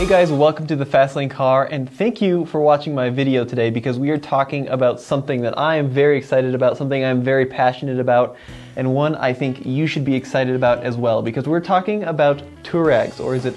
Hey guys, welcome to the Fastlane Car, and thank you for watching my video today because we are talking about something that I am very excited about, something I'm very passionate about, and one I think you should be excited about as well, because we're talking about Touaregs, or is it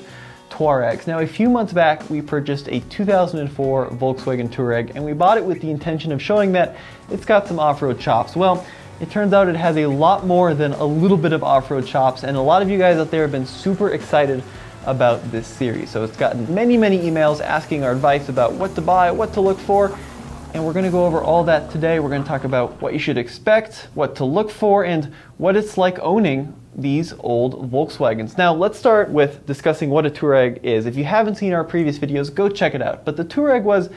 Touaregs. Now, a few months back, we purchased a 2004 Volkswagen Touareg, and we bought it with the intention of showing that it's got some off-road chops. Well, it turns out it has a lot more than a little bit of off-road chops, and a lot of you guys out there have been super excited about this series. So it's gotten many emails asking our advice about what to buy, what to look for, and we're going to go over all that today. We're going to talk about what you should expect, what to look for, and what it's like owning these old Volkswagens. Now let's start with discussing what a Touareg is. If you haven't seen our previous videos, go check it out. But the Touareg was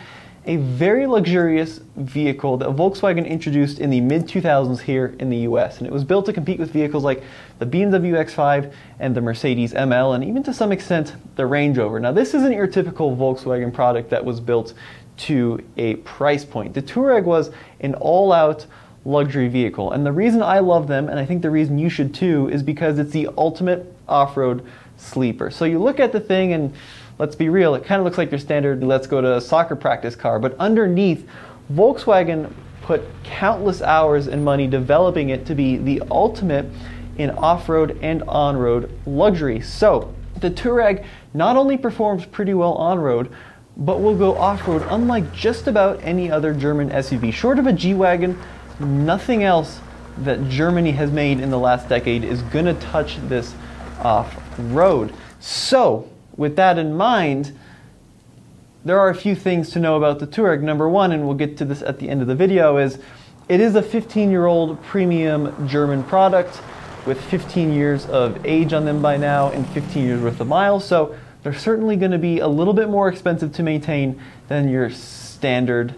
a very luxurious vehicle that Volkswagen introduced in the mid-2000s here in the US, and it was built to compete with vehicles like the BMW X5 and the Mercedes ML, and even to some extent the Range Rover. Now this isn't your typical Volkswagen product that was built to a price point. The Touareg was an all-out luxury vehicle, and the reason I love them, and I think the reason you should too, is because it's the ultimate off-road sleeper. So you look at the thing and let's be real, it kind of looks like your standard let's go to soccer practice car, but underneath, Volkswagen put countless hours and money developing it to be the ultimate in off-road and on-road luxury. So the Touareg not only performs pretty well on-road, but will go off-road unlike just about any other German SUV. Short of a G-Wagon, nothing else that Germany has made in the last decade is going to touch this off-road. So with that in mind, there are a few things to know about the Touareg. Number one, and we'll get to this at the end of the video, is it is a 15-year-old premium German product with 15 years of age on them by now and 15 years worth of miles. So they're certainly going to be a little bit more expensive to maintain than your standard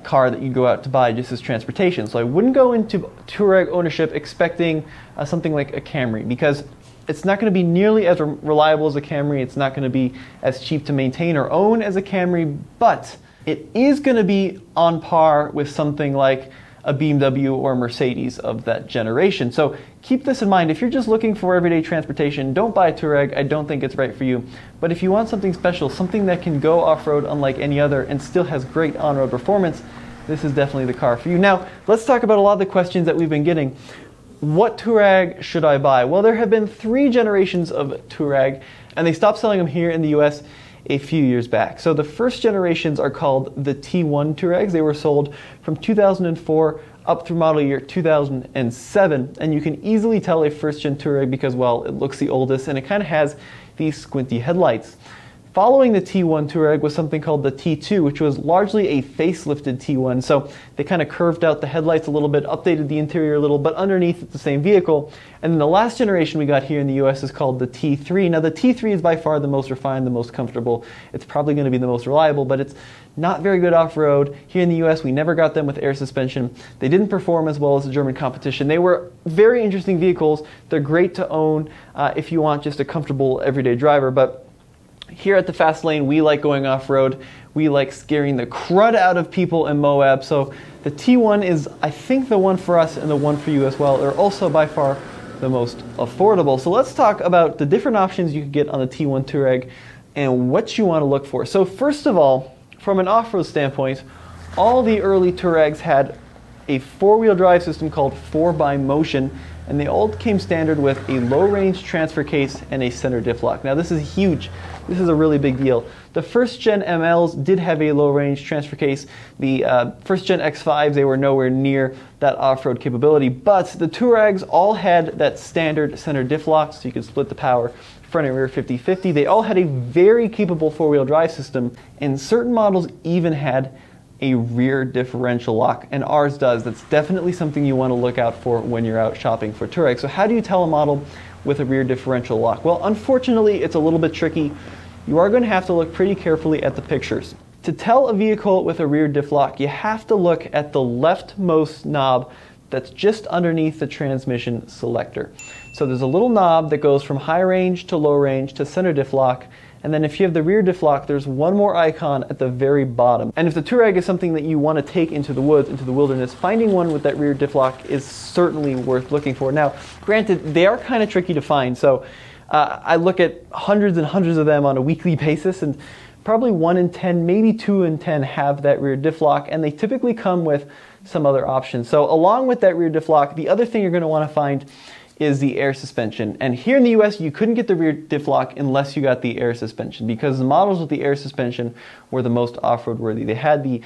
car that you go out to buy just as transportation. So I wouldn't go into Touareg ownership expecting something like a Camry, because it's not going to be nearly as reliable as a Camry. It's not going to be as cheap to maintain or own as a Camry, but it is going to be on par with something like a BMW or a Mercedes of that generation. So keep this in mind. If you're just looking for everyday transportation, don't buy a Touareg. I don't think it's right for you. But if you want something special, something that can go off-road unlike any other and still has great on-road performance, this is definitely the car for you. Now, let's talk about a lot of the questions that we've been getting. What Touareg should I buy? Well, there have been 3 generations of Touareg, and they stopped selling them here in the US a few years back. So the first generations are called the T1 Touaregs. They were sold from 2004 up through model year 2007, and you can easily tell a first-gen Touareg because, well, it looks the oldest and it kind of has these squinty headlights. Following the T1 Touareg was something called the T2, which was largely a facelifted T1. So they kind of curved out the headlights a little bit, updated the interior a little, but underneath it's the same vehicle. And then the last generation we got here in the US is called the T3. Now the T3 is by far the most refined, the most comfortable. It's probably going to be the most reliable, but it's not very good off-road. Here in the US, we never got them with air suspension. They didn't perform as well as the German competition. They were very interesting vehicles. They're great to own if you want just a comfortable everyday driver, but here at the Fast Lane, we like going off-road. We like scaring the crud out of people in Moab. So the T1 is, I think, the one for us and the one for you as well. They're also by far the most affordable. So let's talk about the different options you can get on the T1 Touareg and what you want to look for. So first of all, from an off-road standpoint, all the early Touaregs had a 4-wheel drive system called 4x-motion, and they all came standard with a low-range transfer case and a center diff lock. Now this is huge. This is a really big deal. The first-gen MLs did have a low-range transfer case. The first-gen X5s, they were nowhere near that off-road capability, but the Touaregs all had that standard center diff lock, so you could split the power front and rear 50-50. They all had a very capable 4-wheel drive system, and certain models even had a rear differential lock, and ours does. That's definitely something you want to look out for when you're out shopping for Touareg. So how do you tell a model with a rear differential lock? Well, unfortunately, it's a little bit tricky. You are going to have to look pretty carefully at the pictures. To tell a vehicle with a rear diff lock, you have to look at the leftmost knob that's just underneath the transmission selector. So there's a little knob that goes from high range to low range to center diff lock, and then if you have the rear diff lock, there's one more icon at the very bottom. And if the Touareg is something that you want to take into the woods, into the wilderness, finding one with that rear diff lock is certainly worth looking for. Now, granted, they are kind of tricky to find, so I look at hundreds and hundreds of them on a weekly basis, and probably 1 in 10, maybe 2 in 10 have that rear diff lock, and they typically come with some other options. So along with that rear diff lock, the other thing you're going to want to find is the air suspension. And here in the US, you couldn't get the rear diff lock unless you got the air suspension, because the models with the air suspension were the most off-road worthy. They had the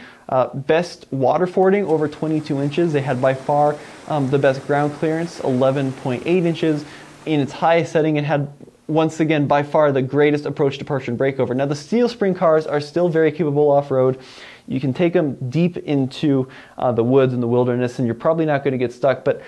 best water fording, over 22 inches. They had by far the best ground clearance, 11.8 inches. In its highest setting, it had, once again, by far the greatest approach to departure and breakover. Now, the steel spring cars are still very capable off-road. You can take them deep into the woods and the wilderness, and you're probably not going to get stuck. But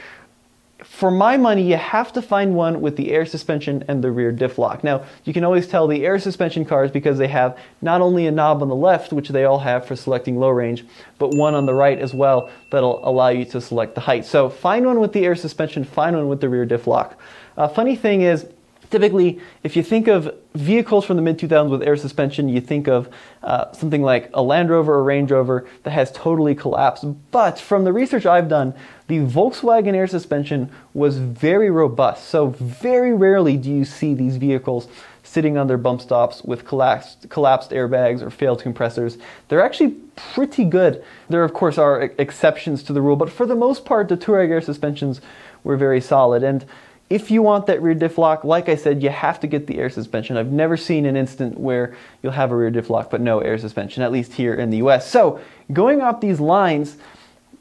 for my money, you have to find one with the air suspension and the rear diff lock. Now, you can always tell the air suspension cars because they have not only a knob on the left, which they all have for selecting low range, but one on the right as well that'll allow you to select the height. So find one with the air suspension, find one with the rear diff lock. Funny thing is, typically, if you think of vehicles from the mid-2000s with air suspension, you think of something like a Land Rover or Range Rover that has totally collapsed. But from the research I've done, the Volkswagen air suspension was very robust. So very rarely do you see these vehicles sitting on their bump stops with collapsed airbags or failed compressors. They're actually pretty good. There, of course, are exceptions to the rule, but for the most part, the Touareg air suspensions were very solid. And if you want that rear diff lock, like I said, you have to get the air suspension. I've never seen an instant where you'll have a rear diff lock but no air suspension, at least here in the US. So going off these lines,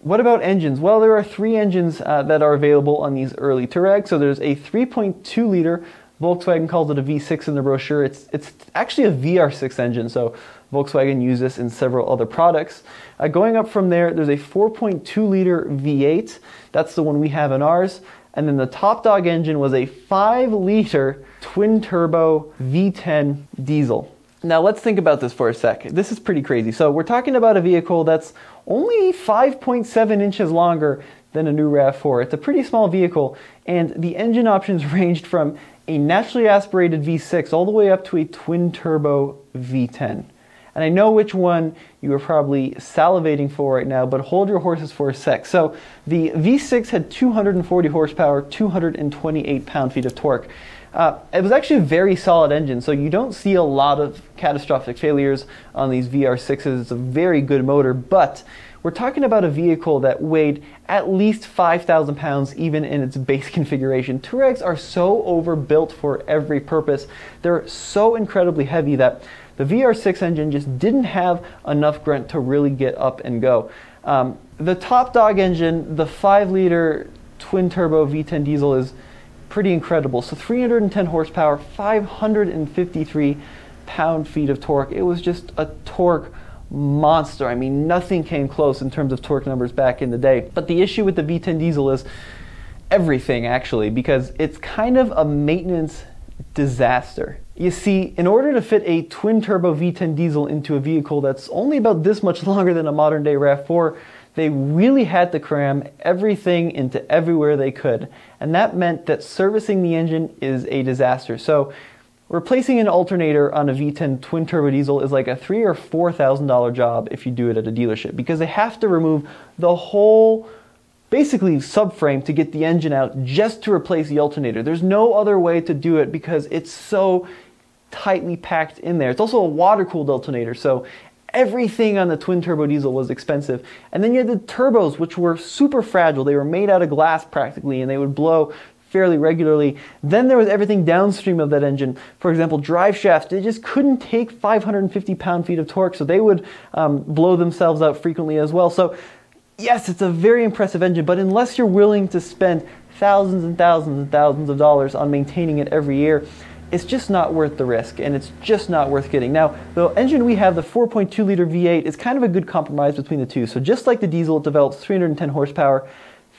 what about engines? Well, there are 3 engines that are available on these early Touareg. So there's a 3.2 liter, Volkswagen calls it a V6 in the brochure. It's actually a VR6 engine, so Volkswagen used this in several other products. Going up from there, there's a 4.2 liter V8. That's the one we have in ours. And then the top dog engine was a 5-liter twin-turbo V10 diesel. Now let's think about this for a sec. This is pretty crazy. So we're talking about a vehicle that's only 5.7 inches longer than a new RAV4. It's a pretty small vehicle, and the engine options ranged from a naturally aspirated V6 all the way up to a twin-turbo V10. And I know which one you are probably salivating for right now, but hold your horses for a sec. So the V6 had 240 horsepower, 228 pound-feet of torque. It was actually a very solid engine, so you don't see a lot of catastrophic failures on these VR6s. It's a very good motor, but we're talking about a vehicle that weighed at least 5,000 pounds even in its base configuration. Touaregs are so overbuilt for every purpose. They're so incredibly heavy that the VR6 engine just didn't have enough grunt to really get up and go. The top dog engine, the 5-liter twin-turbo V10 diesel, is pretty incredible. So 310 horsepower, 553 pound-feet of torque. It was just a torque monster. I mean, nothing came close in terms of torque numbers back in the day. But the issue with the V10 diesel is everything, actually, because it's kind of a maintenance disaster. You see, in order to fit a twin-turbo V10 diesel into a vehicle that's only about this much longer than a modern-day RAV4, they really had to cram everything into everywhere they could. And that meant that servicing the engine is a disaster. So replacing an alternator on a V10 twin-turbo diesel is like a $3,000 or $4,000 job if you do it at a dealership, because they have to remove the whole, basically, subframe to get the engine out just to replace the alternator. There's no other way to do it because it's so tightly packed in there. It's also a water-cooled alternator, so everything on the twin-turbo diesel was expensive. And then you had the turbos, which were super fragile. They were made out of glass practically, and they would blow fairly regularly. Then there was everything downstream of that engine. For example, drive shafts, they just couldn't take 550 pound-feet of torque, so they would blow themselves out frequently as well. So yes, it's a very impressive engine, but unless you're willing to spend thousands and thousands and thousands of dollars on maintaining it every year, it's just not worth the risk, and it's just not worth getting. Now, the engine we have, the 4.2 liter V8, is kind of a good compromise between the two. So just like the diesel, it develops 310 horsepower,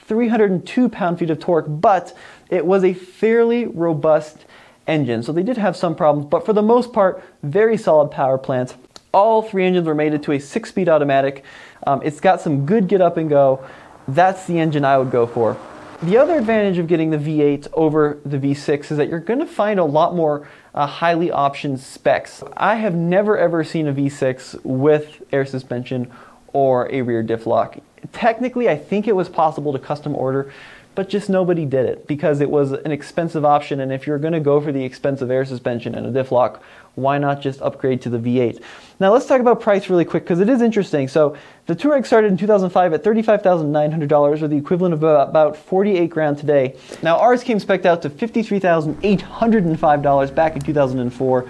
302 pound-feet of torque, but it was a fairly robust engine. So they did have some problems, but for the most part, very solid power plant. All 3 engines were mated to a 6-speed automatic. It's got some good get up and go. That's the engine I would go for. The other advantage of getting the V8 over the V6 is that you're going to find a lot more highly optioned specs. I have never ever seen a V6 with air suspension or a rear diff lock. Technically, I think it was possible to custom order but just nobody did it because it was an expensive option. And if you're going to go for the expensive air suspension and a diff lock, why not just upgrade to the V8? Now let's talk about price really quick because it is interesting. So the Touareg started in 2005 at $35,900, or the equivalent of about 48 grand today. Now ours came spec'd out to $53,805 back in 2004,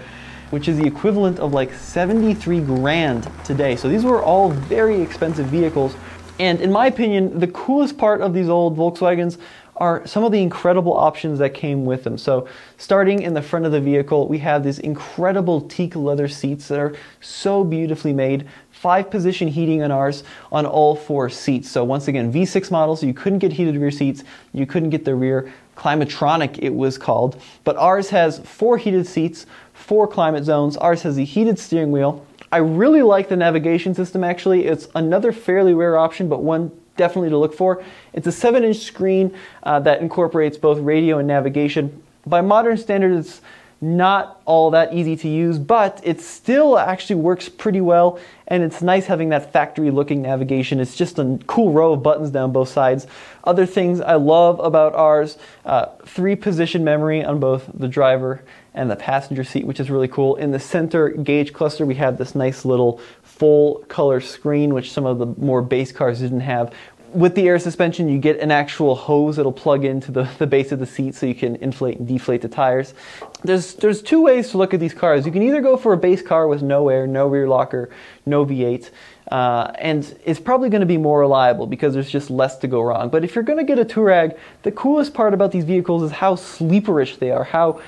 which is the equivalent of like 73 grand today. So these were all very expensive vehicles. And in my opinion, the coolest part of these old Volkswagens are some of the incredible options that came with them. So starting in the front of the vehicle, we have these incredible teak leather seats that are so beautifully made. 5-position heating on ours on all 4 seats. So once again, V6 models, so you couldn't get heated rear seats, you couldn't get the rear Climatronic, it was called. But ours has 4 heated seats, 4 climate zones. Ours has a heated steering wheel. I really like the navigation system actually. It's another fairly rare option, but one definitely to look for. It's a 7-inch screen that incorporates both radio and navigation. By modern standards, it's not all that easy to use, but it still actually works pretty well, and it's nice having that factory looking navigation. It's just a cool row of buttons down both sides. Other things I love about ours, 3-position memory on both the driver and the passenger seat, which is really cool. In the center gauge cluster, we have this nice little full color screen, which some of the more base cars didn't have. With the air suspension, you get an actual hose that'll plug into the base of the seat so you can inflate and deflate the tires. There's 2 ways to look at these cars. You can either go for a base car with no air, no rear locker, no V8, and it's probably going to be more reliable because there's just less to go wrong. But if you're going to get a Touareg, the coolest part about these vehicles is how sleeperish they are, how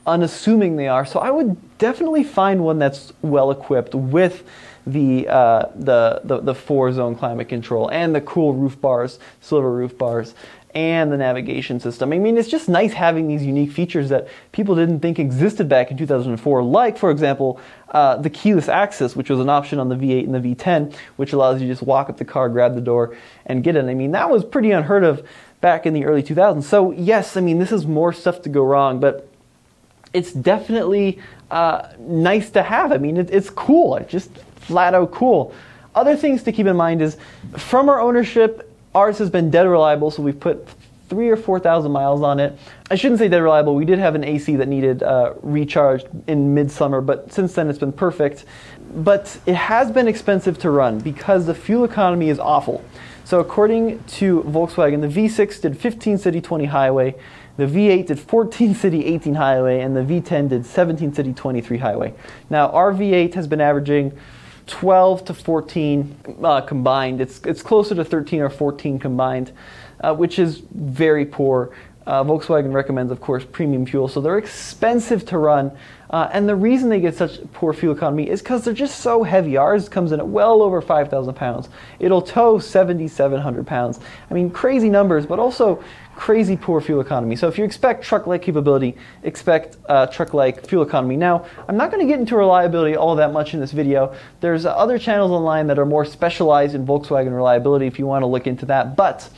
unassuming they are. So I would definitely find one that's well equipped with the 4-zone climate control and the cool roof bars, silver roof bars, and the navigation system. I mean, it's just nice having these unique features that people didn't think existed back in 2004, like, for example, the keyless access, which was an option on the V8 and the V10, which allows you to just walk up the car, grab the door, and get in. I mean, that was pretty unheard of back in the early 2000s. So yes, I mean, this is more stuff to go wrong, but it's definitely nice to have. I mean, it's cool. It's just flat out cool. Other things to keep in mind is, from our ownership, ours has been dead reliable, so we've put 3,000 or 4,000 miles on it. I shouldn't say dead reliable. We did have an AC that needed recharged in midsummer, but since then it's been perfect. But it has been expensive to run because the fuel economy is awful. So according to Volkswagen, the V6 did 15 city, 20 highway. The V8 did 14 city, 18 highway, and the V10 did 17 city, 23 highway. Now, our V8 has been averaging 12 to 14 combined. It's closer to 13 or 14 combined, which is very poor. Volkswagen recommends, of course, premium fuel, so they're expensive to run. And the reason they get such poor fuel economy is because they're just so heavy. Ours comes in at well over 5,000 pounds. It'll tow 7,700 pounds. I mean, crazy numbers, but also crazy poor fuel economy. So if you expect truck-like capability, expect truck-like fuel economy. Now, I'm not going to get into reliability all that much in this video. There's other channels online that are more specialized in Volkswagen reliability if you want to look into that. But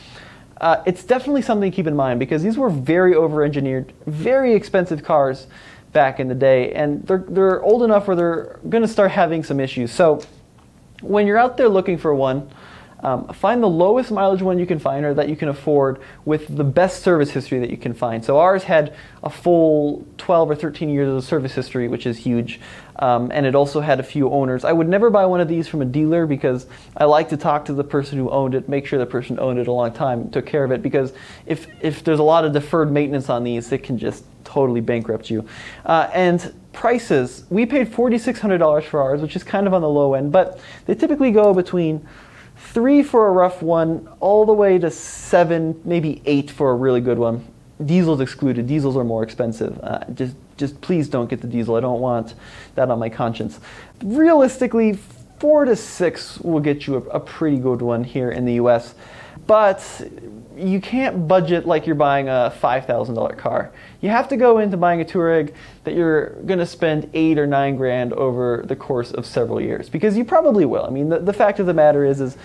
it's definitely something to keep in mind because these were very over-engineered, very expensive cars back in the day, and they're old enough where they're going to start having some issues. So when you're out there looking for one, find the lowest mileage one you can find or that you can afford with the best service history that you can find. So ours had a full 12 or 13 years of service history, which is huge. And it also had a few owners. I would never buy one of these from a dealer because I like to talk to the person who owned it, make sure the person owned it a long time, took care of it, because if there's a lot of deferred maintenance on these, it can just totally bankrupt you. And prices, we paid $4,600 for ours, which is kind of on the low end, but they typically go between $3,000 for a rough one, all the way to $7,000, maybe $8,000 for a really good one. Diesels excluded. Diesels are more expensive. Just please don't get the diesel. I don't want that on my conscience. Realistically, $4,000 to $6,000 will get you a pretty good one here in the US. But you can't budget like you're buying a $5,000 car. You have to go into buying a Touareg that you're going to spend $8,000 or $9,000 over the course of several years, because you probably will. I mean, the fact of the matter is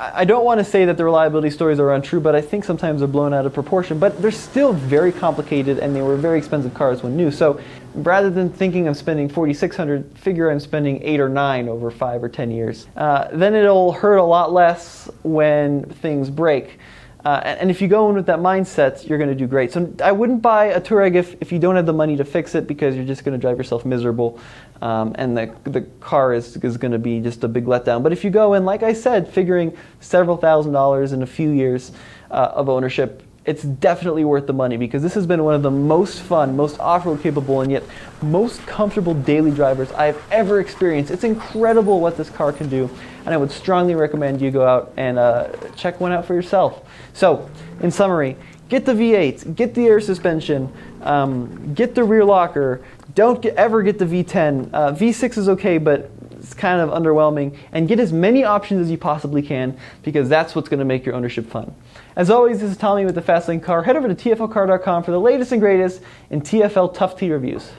I don't want to say that the reliability stories are untrue, but I think sometimes they're blown out of proportion. But they're still very complicated, and they were very expensive cars when new. So rather than thinking I'm spending $4,600, figure I'm spending $8,000 or $9,000 over 5 or 10 years. Then it'll hurt a lot less when things break. And if you go in with that mindset, you're going to do great. So I wouldn't buy a Touareg if you don't have the money to fix it, because you're just going to drive yourself miserable, and the car is going to be just a big letdown. But if you go in, like I said, figuring several $1,000s in a few years of ownership, it's definitely worth the money, because this has been one of the most fun, most off-road capable, and yet most comfortable daily drivers I've ever experienced. It's incredible what this car can do, and I would strongly recommend you go out and check one out for yourself. So, in summary, get the V8, get the air suspension, get the rear locker, don't ever get the V10. V6 is okay, but it's kind of underwhelming, and get as many options as you possibly can, because that's what's going to make your ownership fun. As always, this is Tommy with the Fastlane Car. Head over to tflcar.com for the latest and greatest in TFL Tough T reviews.